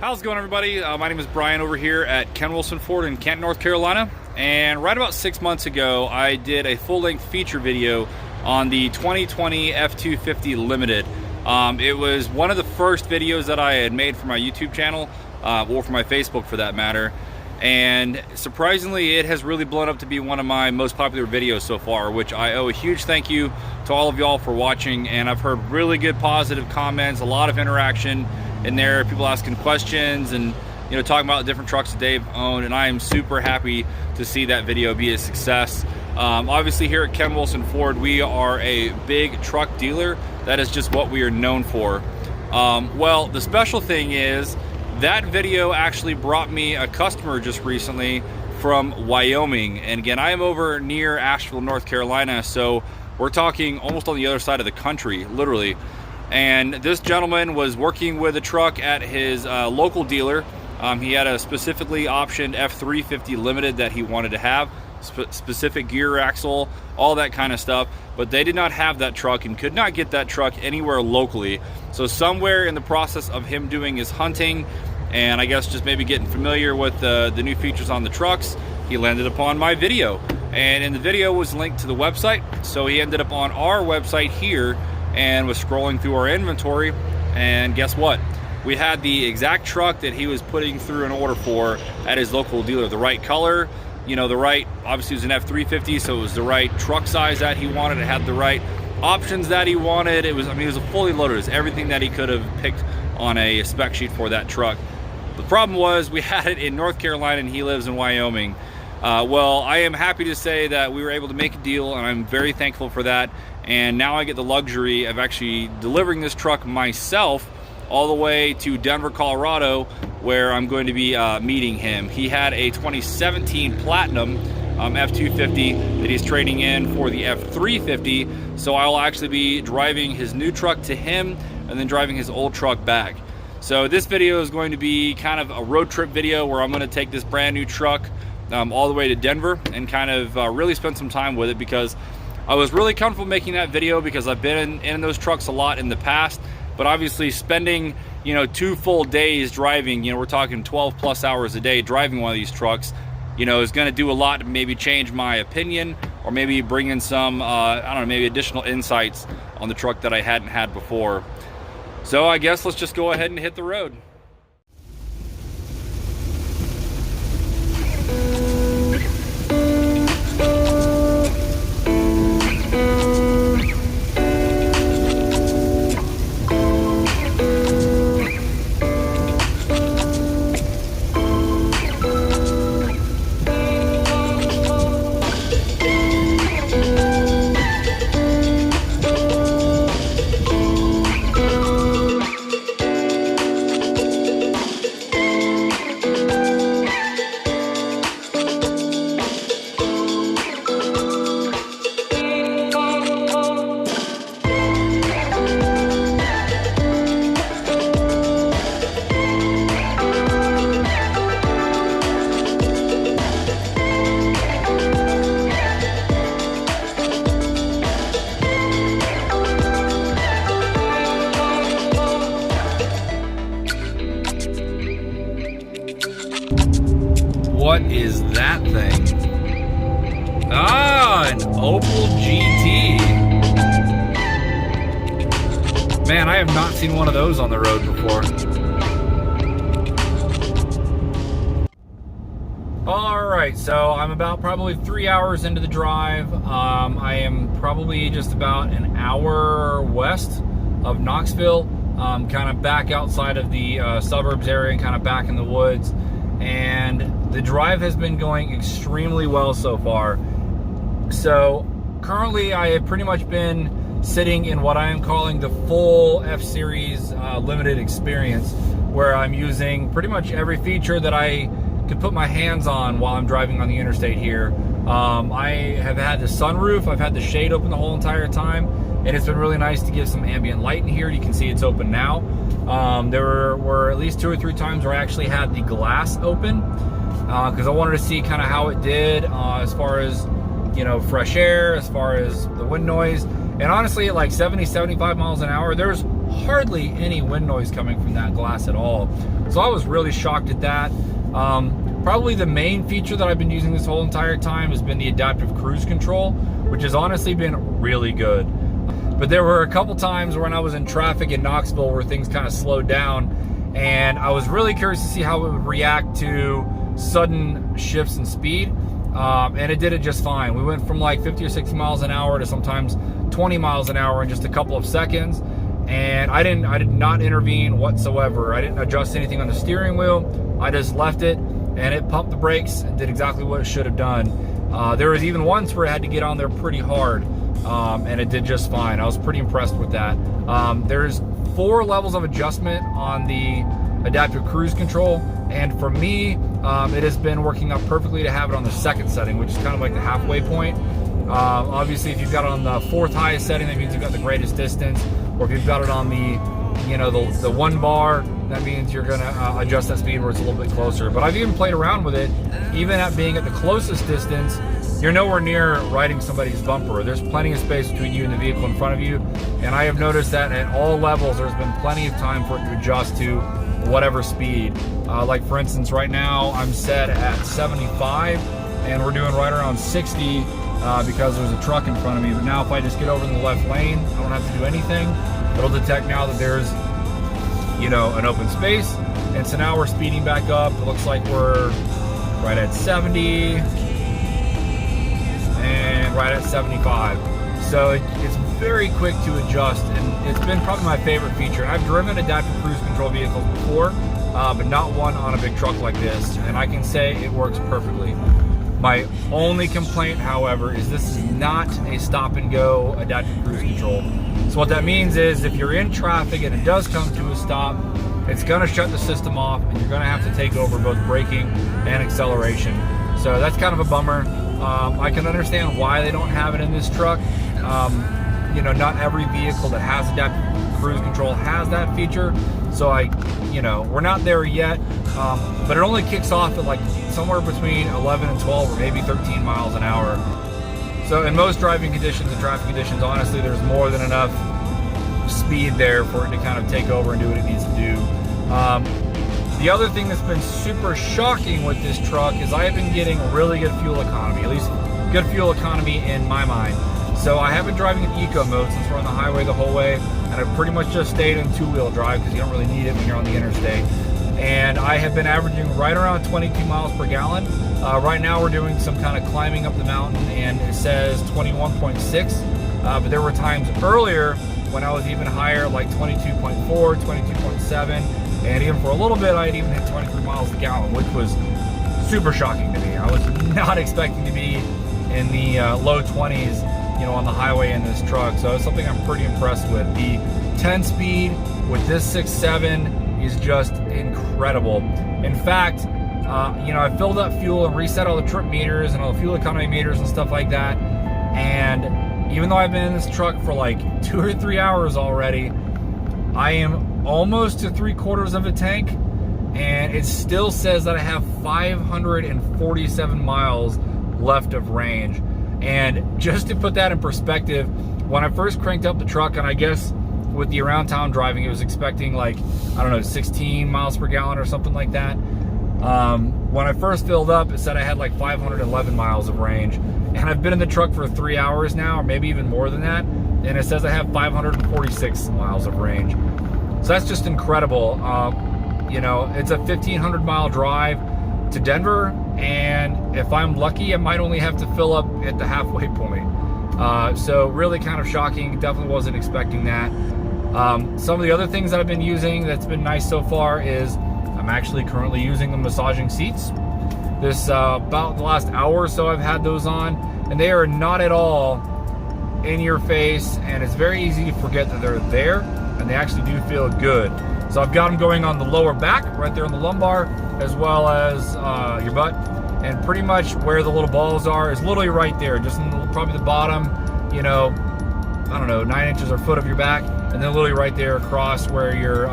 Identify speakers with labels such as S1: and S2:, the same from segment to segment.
S1: How's it going, everybody? My name is Brian over here at Ken Wilson Ford in Canton, North Carolina. And right about 6 months ago, I did a full-length feature video on the 2020 F-250 Limited. It was one of the first videos that I had made for my YouTube channel, or for my Facebook for that matter. And surprisingly, it has really blown up to be one of my most popular videos so far, which I owe a huge thank you to all of y'all for watching. And I've heard really good positive comments, a lot of interaction in there, people asking questions and talking about the different trucks that they've owned, and I am super happy to see that video be a success. Obviously here at Ken Wilson Ford, we are a big truck dealer. That is just what we are known for. Well, the special thing is that video actually brought me a customer just recently from Wyoming. And again, I am over near Asheville, North Carolina, so we're talking almost on the other side of the country, literally. And this gentleman was working with a truck at his local dealer. He had a specifically optioned F-350 Limited that he wanted to have, specific gear axle, all that kind of stuff. But they did not have that truck and could not get that truck anywhere locally. So somewhere in the process of him doing his hunting, and I guess just maybe getting familiar with the new features on the trucks, he landed upon my video. And in the video was linked to the website. So he ended up on our website here and was scrolling through our inventory, and guess what? We had the exact truck that he was putting through an order for at his local dealer. The right color, the right, obviously it was an F-350, so it was the right truck size that he wanted. It had the right options that he wanted. It was a fully loaded. It was everything that he could have picked on a spec sheet for that truck. The problem was we had it in North Carolina and he lives in Wyoming. Well, I am happy to say that we were able to make a deal, and I'm very thankful for that. And now I get the luxury of actually delivering this truck myself all the way to Denver, Colorado, where I'm going to be meeting him. He had a 2017 Platinum F-250 that he's trading in for the F-350. So I'll actually be driving his new truck to him and then driving his old truck back. So this video is going to be kind of a road trip video where I'm going to take this brand new truck all the way to Denver and kind of really spend some time with it, because I was really comfortable making that video because I've been in those trucks a lot in the past. But obviously spending 2 full days driving, we're talking 12 plus hours a day driving one of these trucks, is going to do a lot to maybe change my opinion, or maybe bring in some I don't know, maybe additional insights on the truck that I hadn't had before. So I guess let's just go ahead and hit the road. What is that thing? Ah, an Opel GT. Man, I have not seen one of those on the road before. Alright, so I'm about probably 3 hours into the drive. I am probably just about an hour west of Knoxville, kind of back outside of the suburbs area and kind of back in the woods. And the drive has been going extremely well so far. So currently I have pretty much been sitting in what I am calling the full F-Series limited experience, where I'm using pretty much every feature that I could put my hands on while I'm driving on the interstate here. I have had the sunroof, I've had the shade open the whole entire time, and it's been really nice to give some ambient light in here. You can see it's open now. There were at least 2 or 3 times where I actually had the glass open because I wanted to see kind of how it did as far as, fresh air, as far as the wind noise. And honestly, at like 70, 75 miles an hour, there's hardly any wind noise coming from that glass at all. So I was really shocked at that. Probably the main feature that I've been using this whole entire time has been the adaptive cruise control, which has honestly been really good. But there were a couple times when I was in traffic in Knoxville where things kind of slowed down, and I was really curious to see how it would react to sudden shifts in speed, and it did it just fine. We went from like 50 or 60 miles an hour to sometimes 20 miles an hour in just a couple of seconds, and I did not intervene whatsoever. I didn't adjust anything on the steering wheel. I just left it, and it pumped the brakes and did exactly what it should have done. There was even once where it had to get on there pretty hard, and it did just fine. I was pretty impressed with that. There's 4 levels of adjustment on the adaptive cruise control, and for me, it has been working out perfectly to have it on the 2nd setting, which is kind of like the halfway point. Obviously, if you've got it on the 4th highest setting, that means you've got the greatest distance, or if you've got it on the 1 bar, that means you're gonna adjust that speed where it's a little bit closer. But I've even played around with it, even at being at the closest distance. You're nowhere near riding somebody's bumper. There's plenty of space between you and the vehicle in front of you, and I have noticed that at all levels there's been plenty of time for it to adjust to whatever speed. Like for instance, right now I'm set at 75, and we're doing right around 60 because there's a truck in front of me. But now if I just get over in the left lane, I don't have to do anything. It'll detect now that there's an open space, and so now we're speeding back up. It looks like we're right at 70 and right at 75. So it's very quick to adjust, and it's been probably my favorite feature. And I've driven adaptive cruise control vehicles before, but not one on a big truck like this, and I can say it works perfectly. My only complaint, however, is this is not a stop and go adaptive cruise control. So what that means is if you're in traffic and it does come to a stop, it's gonna shut the system off, and you're gonna have to take over both braking and acceleration. So that's kind of a bummer. I can understand why they don't have it in this truck. Not every vehicle that has adaptive cruise control has that feature. So we're not there yet, but it only kicks off at like somewhere between 11 and 12 or maybe 13 miles an hour. So in most driving conditions and traffic conditions, honestly, there's more than enough speed there for it to kind of take over and do what it needs to do. The other thing that's been super shocking with this truck is I have been getting really good fuel economy, at least good fuel economy in my mind. So I have been driving in eco mode since we're on the highway the whole way, and I've pretty much just stayed in 2-wheel drive because you don't really need it when you're on the interstate. And I have been averaging right around 22 miles per gallon. Right now we're doing some kind of climbing up the mountain, and it says 21.6, but there were times earlier when I was even higher, like 22.4, 22.7, and even for a little bit I had even hit 23 miles a gallon, which was super shocking to me. I was not expecting to be in the low 20s on the highway in this truck. So it's something I'm pretty impressed with. The 10 speed with this 6.7 is just incredible. In fact, I filled up fuel and reset all the trip meters and all the fuel economy meters and stuff like that. And even though I've been in this truck for like 2 or 3 hours already, I am almost to 3/4 of a tank, and it still says that I have 547 miles left of range. And just to put that in perspective, when I first cranked up the truck, and I guess with the around town driving, it was expecting like, 16 miles per gallon or something like that. When I first filled up, it said I had like 511 miles of range. And I've been in the truck for 3 hours now, or maybe even more than that, and it says I have 546 miles of range. So that's just incredible. It's a 1,500 mile drive to Denver, and if I'm lucky, I might only have to fill up at the halfway point. So really kind of shocking. Definitely wasn't expecting that. Some of the other things that I've been using that's been nice so far is I'm actually currently using the massaging seats. This about the last hour or so I've had those on, and they are not at all in your face, and it's very easy to forget that they're there, and they actually do feel good. So I've got them going on the lower back, right there on the lumbar, as well as your butt, and pretty much where the little balls are is literally right there, just in probably the bottom, 9 inches or foot of your back, and then literally right there across where your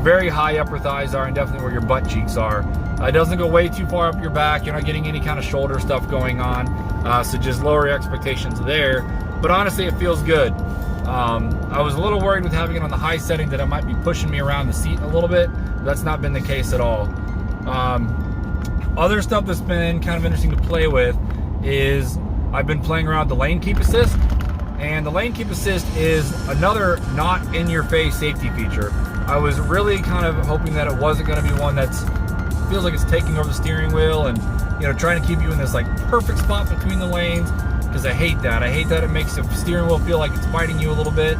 S1: very high upper thighs are, and definitely where your butt cheeks are. It doesn't go way too far up your back. You're not getting any kind of shoulder stuff going on, so just lower your expectations there. But honestly, it feels good.
S2: I was a little worried with having it on the high setting that it might be pushing me around the seat a little bit. But that's not been the case at all. Other stuff that's been kind of interesting to play with is I've been playing around with the lane keep assist. And the lane keep assist is another not in your face safety feature. I was really kind of hoping that it wasn't going to be one that's feels like it's taking over the steering wheel and, you know, trying to keep you in this like perfect spot between the lanes, because I hate that. I hate that it makes the steering wheel feel like it's fighting you a little bit.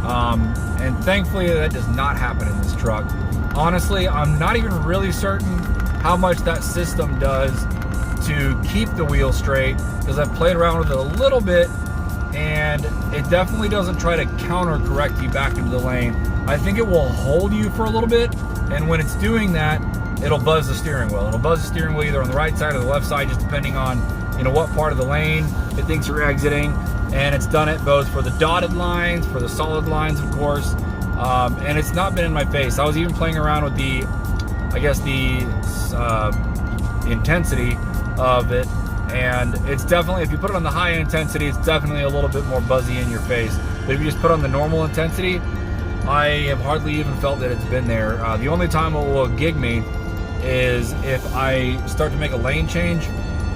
S2: And thankfully that does not happen in this truck. Honestly, I'm not even really certain how much that system does to keep the wheel straight, because I've played around with it a little bit and it definitely doesn't try to counter correct you back into the lane. I think it will hold you for a little bit, and when it's doing that, it'll buzz the steering wheel. It'll buzz the steering wheel either on the right side or the left side, just depending on, you know, what part of the lane it thinks you're exiting. And it's done it both for the dotted lines, for the solid lines, of course. And it's not been in my face. I was even playing around with the, I guess the intensity of it. And it's definitely, if you put it on the high intensity, it's definitely a little bit more buzzy in your face. But if you just put on the normal intensity, I have hardly even felt that it's been there. The only time it will gig me is if I start to make a lane change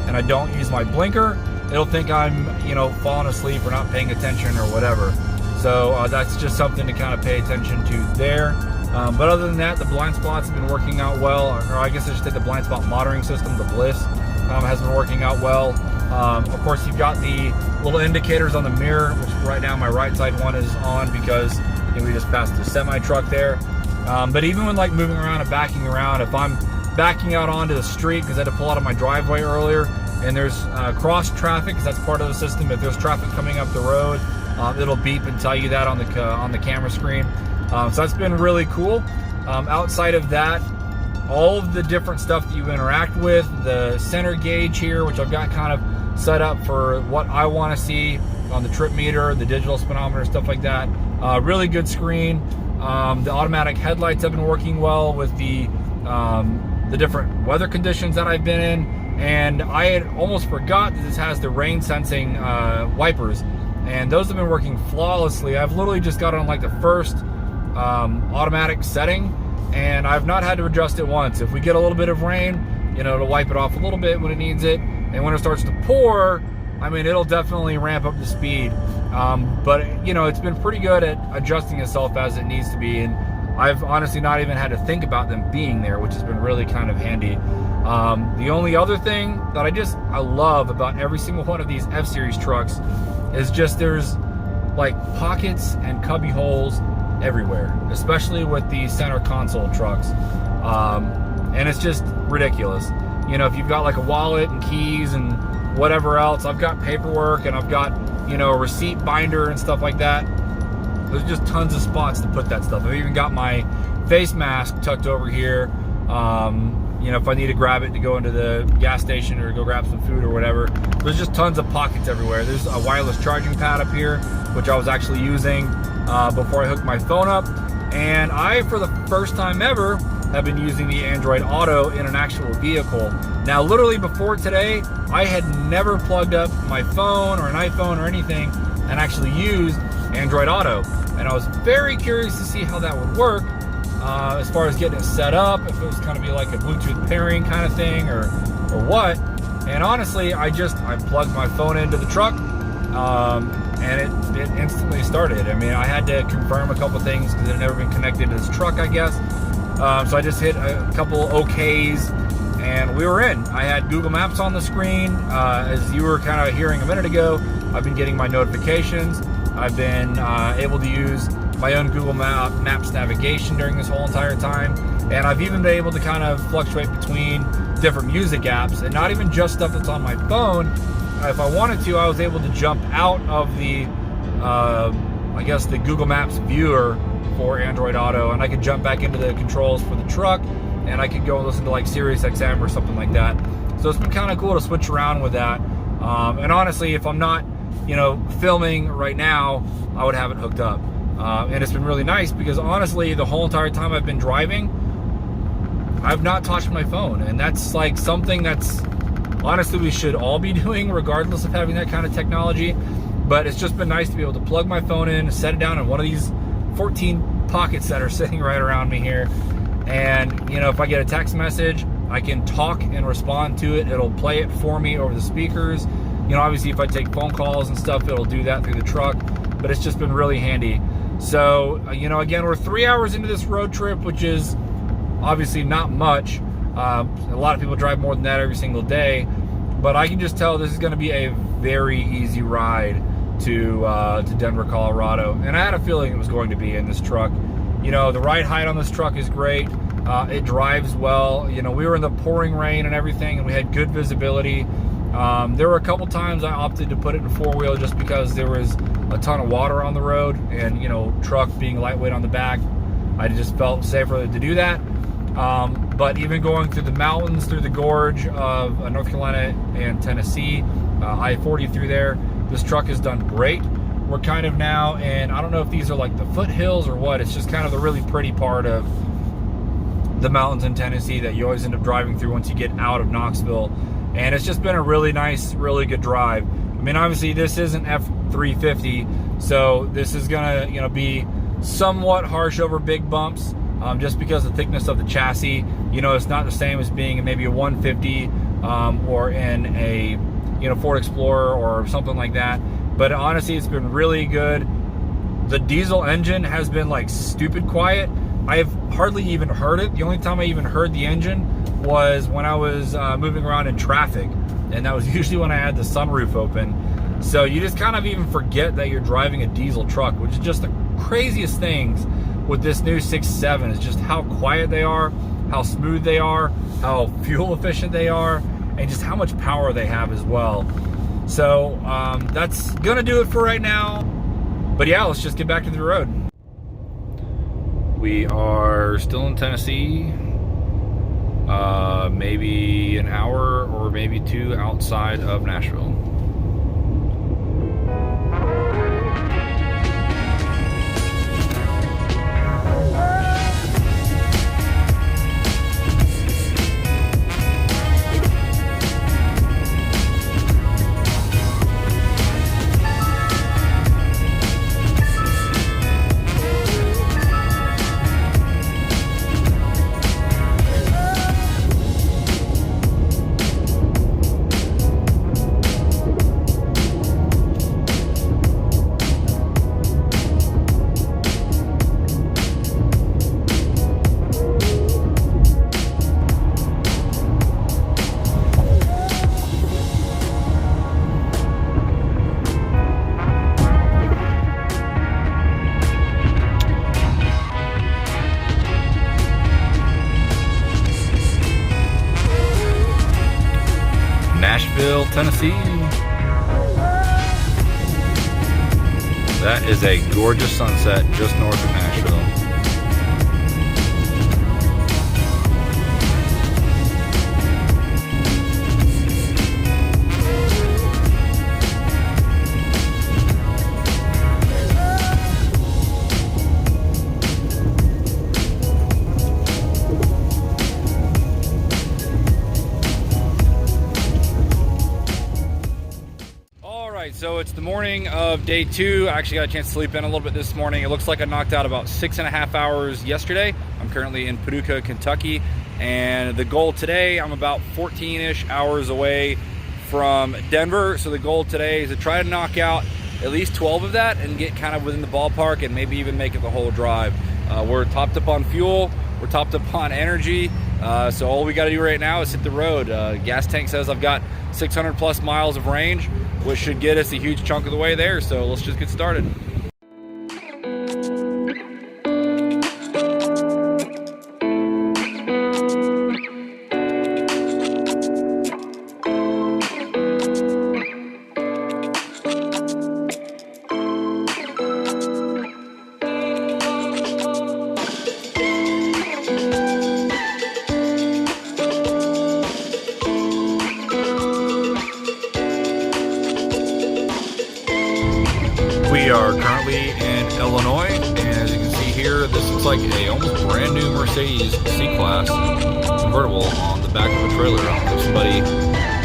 S2: and I don't use my blinker. It'll think I'm, you know, falling asleep or not paying attention or whatever. So that's just something to kind of pay attention to there. But other than that, the blind spots have been working out well. Or I guess I should say the blind spot monitoring system, the Bliss, has been working out well. Of course, you've got the little indicators on the mirror, which right now my right side one is on because, you know, we just passed the semi truck there. But even when like moving around and backing around, if I'm backing out onto the street because I had to pull out of my driveway earlier and there's cross traffic, because that's part of the system. If there's traffic coming up the road, it'll beep and tell you that on the camera screen. So that's been really cool. Outside of that, all of the different stuff that you interact with, the center gauge here, which I've got kind of set up for what I want to see on the trip meter, the digital speedometer, stuff like that. Really good screen. The automatic headlights have been working well with the different weather conditions that I've been in. And I had almost forgot that this has the rain sensing wipers, and those have been working flawlessly. I've literally just got on like the first automatic setting, and I've not had to adjust it once. If we get a little bit of rain, you know, it'll wipe it off a little bit when it needs it, and when it starts to pour, I mean, it'll definitely ramp up the speed. But you know, it's been pretty good at adjusting itself as it needs to be, and I've honestly not even had to think about them being there, which has been really kind of handy. The only other thing that I love about every single one of these F-Series trucks is just there's like pockets and cubby holes everywhere, especially with the center console trucks. And it's just ridiculous. You know, if you've got like a wallet and keys and whatever else, I've got paperwork and I've got, you know, a receipt binder and stuff like that. There's just tons of spots to put that stuff. I've even got my face mask tucked over here. You know, if I need to grab it to go into the gas station or go grab some food or whatever. There's just tons of pockets everywhere. There's a wireless charging pad up here, which I was actually using before I hooked my phone up. And I, for the first time ever, have been using the Android Auto in an actual vehicle. Now, literally before today, I had never plugged up my phone or an iPhone or anything and actually used Android Auto. And I was very curious to see how that would work. As far as getting it set up, if it was kind of be like a Bluetooth pairing kind of thing or what. And honestly, I plugged my phone into the truck and it instantly started. I mean, I had to confirm a couple things because it had never been connected to this truck, I guess. So I just hit a couple OKs and we were in. I had Google Maps on the screen. As you were kind of hearing a minute ago, I've been getting my notifications. I've been able to use my own Google Maps navigation during this whole entire time. And I've even been able to kind of fluctuate between different music apps and not even just stuff that's on my phone. If I wanted to, I was able to jump out of the, I guess the Google Maps viewer for Android Auto, and I could jump back into the controls for the truck, and I could go and listen to like Sirius XM or something like that. So it's been kind of cool to switch around with that. And honestly, if I'm not, you know, filming right now, I would have it hooked up. And it's been really nice because honestly, the whole entire time I've been driving, I've not touched my phone. And that's like something that's honestly we should all be doing regardless of having that kind of technology. But it's just been nice to be able to plug my phone in, set it down in one of these 14 pockets that are sitting right around me here. And, you know, if I get a text message, I can talk and respond to it. It'll play it for me over the speakers. You know, obviously if I take phone calls and stuff, it'll do that through the truck, but it's just been really handy. So, you know, again, we're 3 hours into this road trip, which is obviously not much. A lot of people drive more than that every single day, but I can just tell this is going to be a very easy ride to Denver, Colorado. And I had a feeling it was going to be in this truck. You know, the ride height on this truck is great. It drives well. You know, we were in the pouring rain and everything, and we had good visibility. There were a couple times I opted to put it in four-wheel just because there was a ton of water on the road, and, you know, truck being lightweight on the back, I just felt safer to do that. But even going through the mountains, through the gorge of North Carolina and Tennessee, I-40 through there, this truck has done great. We're kind of now, and I don't know if these are like the foothills or what, it's just kind of the really pretty part of the mountains in Tennessee that you always end up driving through once you get out of Knoxville. And it's just been a really nice, really good drive. I mean, obviously this isn't F-350, so this is gonna, you know, be somewhat harsh over big bumps, just because of the thickness of the chassis. You know, it's not the same as being in maybe a 150 or in a, you know, Ford Explorer or something like that. But honestly, it's been really good. The diesel engine has been like stupid quiet. I've hardly even heard it. The only time I even heard the engine was when I was moving around in traffic, and that was usually when I had the sunroof open. So you just kind of even forget that you're driving a diesel truck, which is just the craziest things with this new 6.7 is just how quiet they are, how smooth they are, how fuel efficient they are, and just how much power they have as well. So that's gonna do it for right now. But yeah, let's just get back to the road. We are still in Tennessee, maybe an hour or maybe two outside of Nashville. Nashville, Tennessee. That is a gorgeous sunset just north of Nashville. So it's the morning of day two. I actually got a chance to sleep in a little bit this morning. It looks like I knocked out about 6.5 hours yesterday. I'm currently in Paducah, Kentucky, and the goal today, I'm about 14-ish hours away from Denver. So the goal today is to try to knock out at least 12 of that and get kind of within the ballpark and maybe even make it the whole drive. We're topped up on fuel, we're topped up on energy, so all we got to do right now is hit the road. Gas tank says I've got 600 plus miles of range, which should get us a huge chunk of the way there, so let's just get started. We are currently in Illinois, and as you can see here, this looks like a almost brand new Mercedes C-Class convertible on the back of a trailer. If somebody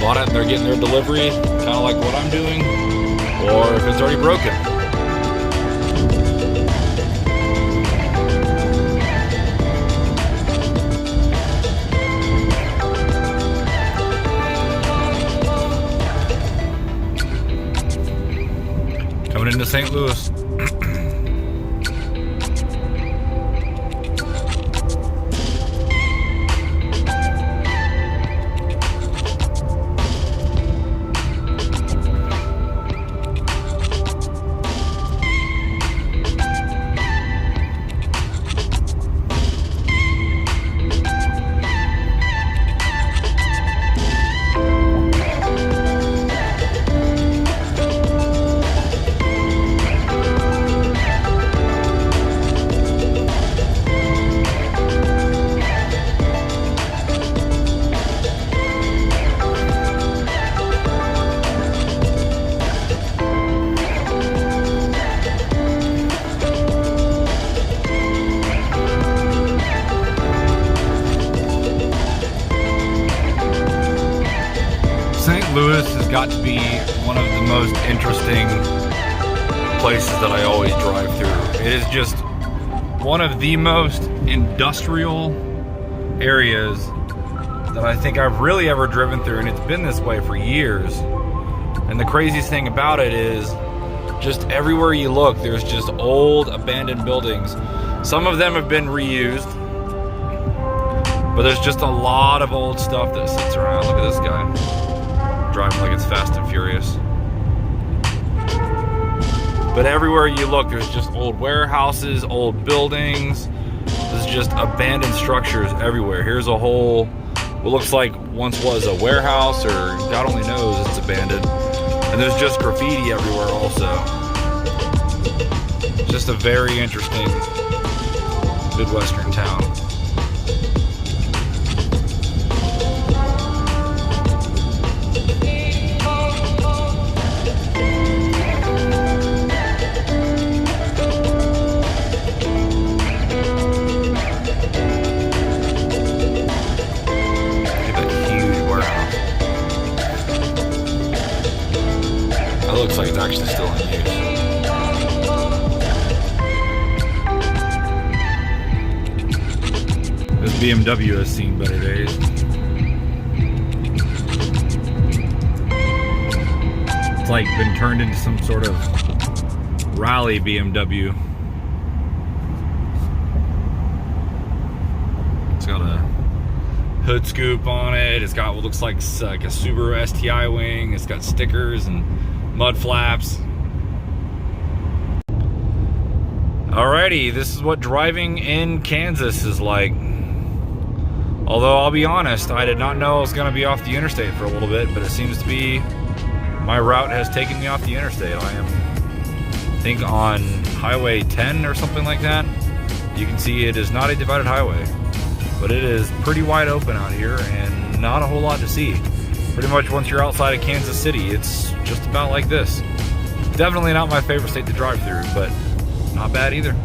S2: bought it and they're getting their delivery, kind of like what I'm doing,
S1: or if it's already broken. Coming into St. Louis. St. Louis has got to be one of the most interesting places that I always drive through. It is just one of the most industrial areas that I think I've really ever driven through, and it's been this way for years. And the craziest thing about it is just everywhere you look, there's just old abandoned buildings. Some of them have been reused, but there's just a lot of old stuff that sits around. Look at this guy driving like it's Fast and Furious. But everywhere you look, there's just old warehouses, old buildings. There's just abandoned structures everywhere. Here's a whole, what looks like once was a warehouse, or God only knows it's abandoned. And there's just graffiti everywhere also. It's just a very interesting Midwestern town. Looks like it's actually still in use. This BMW has seen better days. It's like been turned into some sort of rally BMW. It's got a hood scoop on it. It's got what looks like a Subaru STI wing. It's got stickers and mud flaps. Alrighty, this is what driving in Kansas is like. Although I'll be honest, I did not know I was going to be off the interstate for a little bit, but it seems to be my route has taken me off the interstate. I am, I think, on Highway 10 or something like that. You can see it is not a divided highway, but it is pretty wide open out here and not a whole lot to see. Pretty much once you're outside of Kansas City, it's just about like this. Definitely not my favorite state to drive through, but not bad either.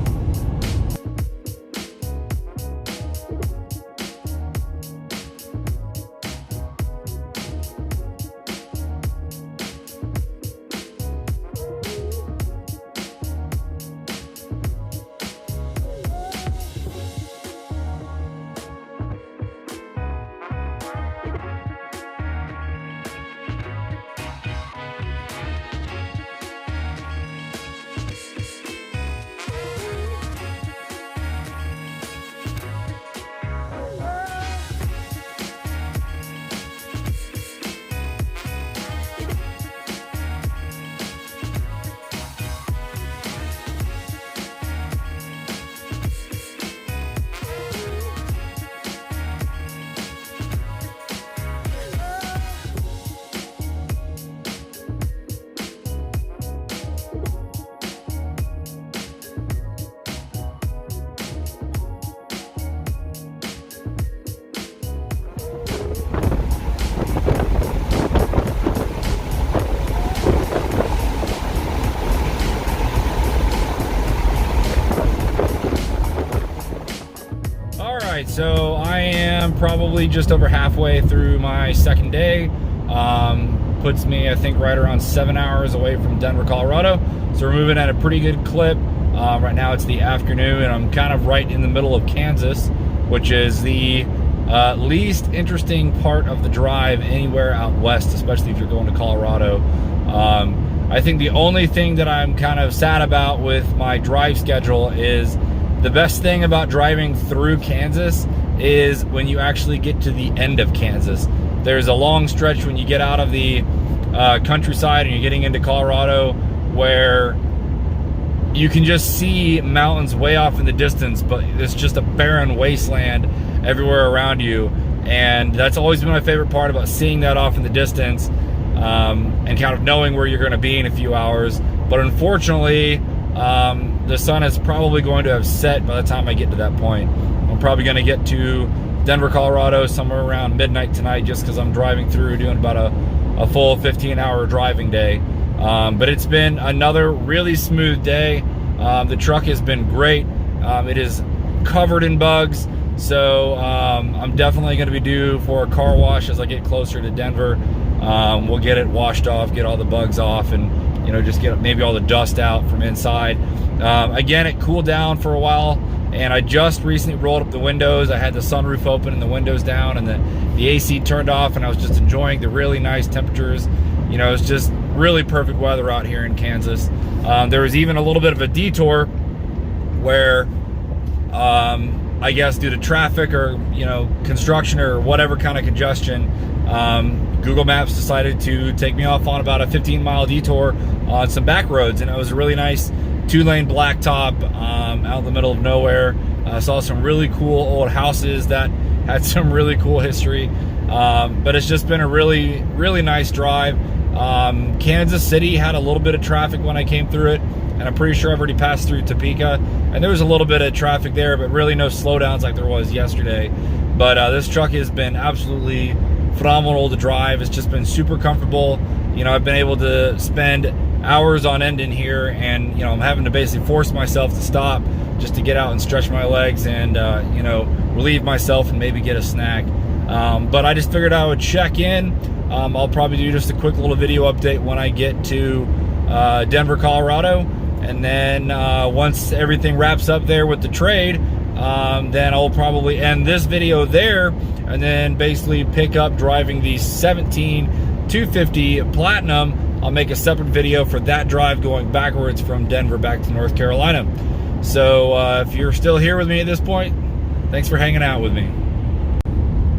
S1: Alright, so I am probably just over halfway through my second day.
S2: puts me, I think, right around 7 hours away from Denver, Colorado. So we're moving at a pretty good clip. Right now it's the afternoon, and I'm kind of right in the middle of Kansas, which is the least interesting part of the drive anywhere out west, especially if you're going to Colorado. I think the only thing that I'm kind of sad about with my drive schedule is the best thing about driving through Kansas is when you actually get to the end of Kansas. There's a long stretch when you get out of the countryside and you're getting into Colorado where you can just see mountains way off in the distance, but it's just a barren wasteland everywhere around you. And that's always been my favorite part about seeing that off in the distance, and kind of knowing where you're going to be in a few hours. But unfortunately, the sun is probably going to have set by the time I get to that point. I'm probably going to get to Denver, Colorado somewhere around midnight tonight, just because I'm driving through, doing about a full 15-hour driving day. But it's been another really smooth day. The truck has been great. It is covered in bugs, so I'm definitely going to be due for a car wash as I get closer to Denver. We'll get it washed off, get all the bugs off, and just get maybe all the dust out from inside. Again, it cooled down for a while, and I just recently rolled up the windows. I had the sunroof open and the windows down, and the AC turned off, and I was just enjoying the really nice temperatures. It's just really perfect weather out here in Kansas. There was even a little bit of a detour where I guess due to traffic or construction or whatever kind of congestion, Google Maps decided to take me off on about a 15-mile detour on some back roads, and it was a really nice 2-lane blacktop out in the middle of nowhere. I saw some really cool old houses that had some really cool history, but it's just been a really, really nice drive. Kansas City had a little bit of traffic when I came through it, and I'm pretty sure I've already passed through Topeka, and there was a little bit of traffic there, but really no slowdowns like there was yesterday. But this truck has been absolutely phenomenal to drive. It's just been super comfortable. I've been able to spend hours on end in here, and I'm having to basically force myself to stop just to get out and stretch my legs and relieve myself and maybe get a snack. But I just figured I would check in. I'll probably do just a quick little video update when I get to Denver, Colorado, and then once everything wraps up there with the trade, then I'll probably end this video there, and then basically pick up driving the 250 Platinum. I'll make a separate video for that drive going backwards from Denver back to North Carolina. So if you're still here with me at this point, thanks for hanging out with me.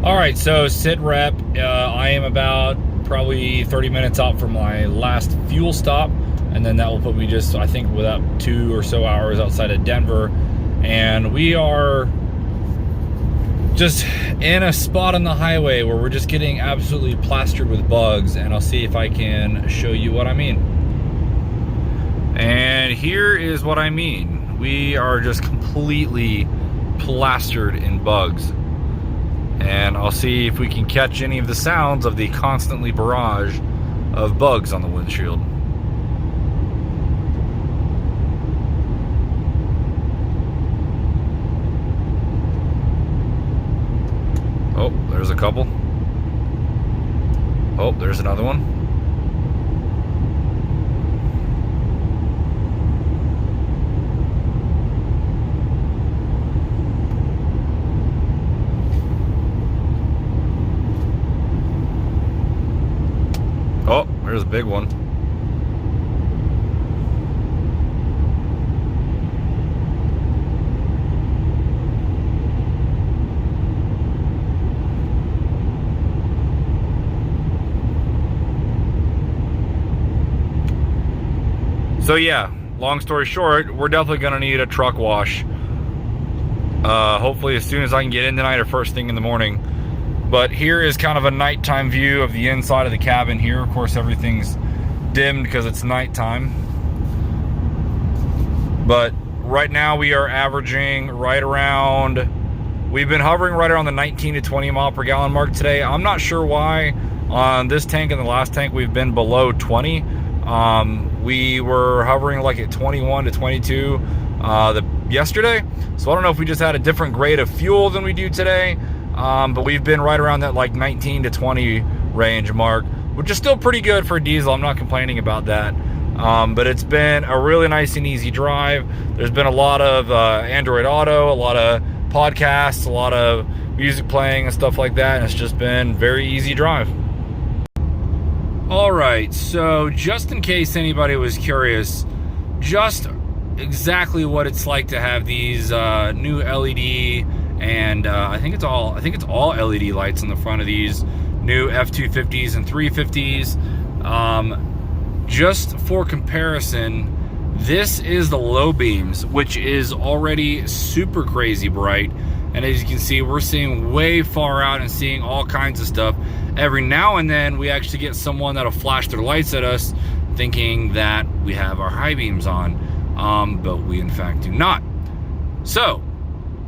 S2: All right, so sit rep. I am about probably 30 minutes out from my last fuel stop, and then that will put me just, I think, without 2 or so hours outside of Denver. And we are just in a spot on the highway where we're just getting absolutely plastered with bugs, and I'll see if I can show you what I mean. And here is what I mean. We are just completely plastered in bugs. And I'll see if we can catch any of the sounds of the constantly barrage of bugs on the windshield. Oh, there's a couple. Oh, there's another one. Oh, there's a big one. So yeah, long story short, we're definitely gonna need a truck wash. Hopefully as soon as I can get in tonight or first thing in the morning. But here is kind of a nighttime view of the inside of the cabin here. Of course, everything's dimmed because it's nighttime. But right now we are averaging right around, we've been hovering right around the 19 to 20 mile per gallon mark today. I'm not sure why on this tank and the last tank we've been below 20. We were hovering like at 21 to 22 yesterday. So I don't know if we just had a different grade of fuel than we do today. But we've been right around that like 19 to 20 range mark, which is still pretty good for a diesel. I'm not complaining about that. But it's been a really nice and easy drive. There's been a lot of Android Auto, a lot of podcasts, a lot of music playing and stuff like that, and it's just been very easy drive. All right, so just in case anybody was curious, just exactly what it's like to have these new LED and I think it's all LED lights on the front of these new F-250s and 350s. Just for comparison, this is the low beams, which is already super crazy bright. And as you can see, we're seeing way far out and seeing all kinds of stuff. Every now and then, we actually get someone that'll flash their lights at us thinking that we have our high beams on, but we in fact do not. So,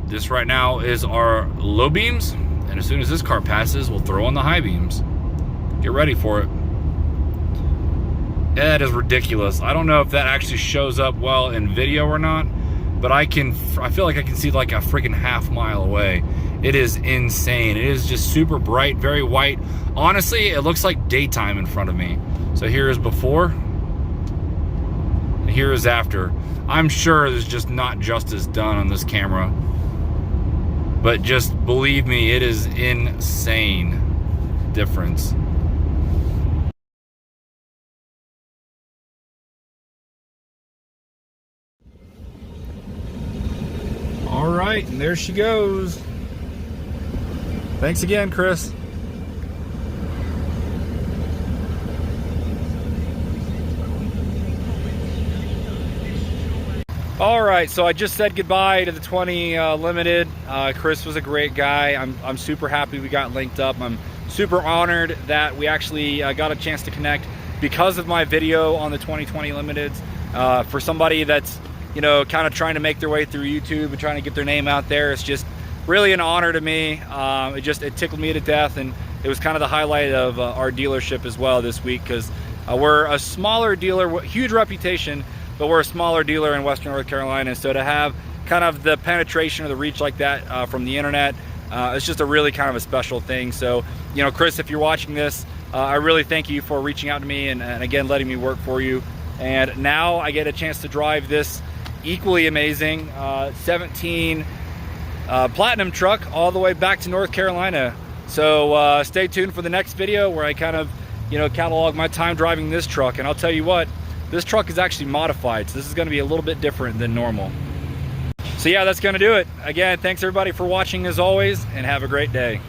S2: this right now is our low beams, and as soon as this car passes, we'll throw on the high beams. Get ready for it. That is ridiculous. I don't know if that actually shows up well in video or not, but I feel like I can see like a freaking half-mile away. It is insane. It is just super bright, very white. Honestly, it looks like daytime in front of me. So here is before, and here is after. I'm sure there's just not justice done on this camera, but just believe me, it is insane difference. All right, and there she goes. Thanks again, Chris.
S1: All right, so I just said goodbye to the 20 Limited. Chris was a great guy. I'm super happy we got linked up. I'm super honored that we actually got a chance to connect because of my video on the 2020 Limiteds. For somebody that's, you know, kind of trying to make their way through YouTube and trying to get their name out there, it's just really an honor to me. It tickled me to death, and it was kind of the highlight of our dealership as well this week, because we're a smaller dealer, huge reputation, but we're a smaller dealer in Western North Carolina. So to have kind of the penetration or the reach like that from the internet, it's just a really kind of a special thing. So, you know, Chris, if you're watching this, I really thank you for reaching out to me and again letting me work for you. And now I get a chance to drive this equally amazing 17 Platinum truck all the way back to North Carolina. So stay tuned for the next video where I kind of, you know, catalog my time driving this truck. And I'll tell you what, this truck is actually modified, so this is going to be a little bit different than normal. So yeah, that's going to do it. Again, thanks everybody for watching as always, and have a great day.